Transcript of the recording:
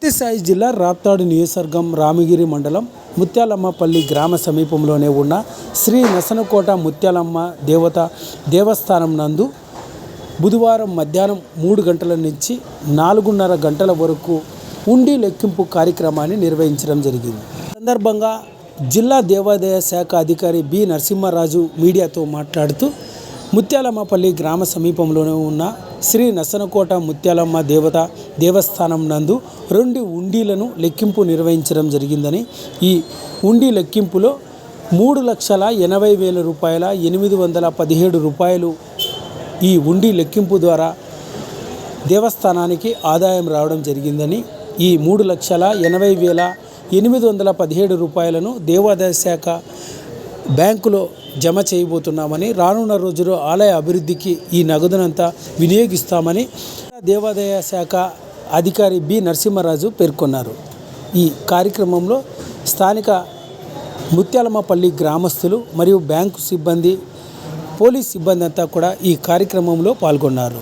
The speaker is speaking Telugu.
సత్యసాయి జిల్లా రాప్తాడు నియోజకవర్గం రామగిరి మండలం ముత్యాలమ్మపల్లి గ్రామ సమీపంలోనే ఉన్న శ్రీ నసనకోట ముత్యాలమ్మ దేవస్థానం నందు బుధవారం మధ్యాహ్నం 3 గంటల నుంచి 4:30 గంటల వరకు ఉండి లెక్కింపు కార్యక్రమాన్ని నిర్వహించడం జరిగింది. సందర్భంగా జిల్లా దేవాదాయ శాఖ అధికారి బి నరసింహరాజు మీడియాతో మాట్లాడుతూ ముత్యాలమ్మపల్లి గ్రామ సమీపంలోనే ఉన్న శ్రీ నసనకోట ముత్యాలమ్మ దేవస్థానం నందు 2 ఉండీలను లెక్కింపు నిర్వహించడం జరిగిందని, ఈ ఉండి లెక్కింపులో 3,80,000 రూపాయల 817 రూపాయలు ఈ ఉండి లెక్కింపు ద్వారా దేవస్థానానికి ఆదాయం రావడం జరిగిందని, ఈ 3,80,817 రూపాయలను దేవాదాయ శాఖ బ్యాంకులో జమ చేయబోతున్నామని, రానున్న రోజుల్లో ఆలయ అభివృద్ధికి ఈ నగదునంతా వినియోగిస్తామని దేవాదాయ శాఖ అధికారి బి నరసింహరాజు పేర్కొన్నారు. ఈ కార్యక్రమంలో స్థానిక ముత్యాలమ్మపల్లి గ్రామస్తులు మరియు బ్యాంకు సిబ్బంది, పోలీస్ సిబ్బంది అంతా కూడా ఈ కార్యక్రమంలో పాల్గొన్నారు.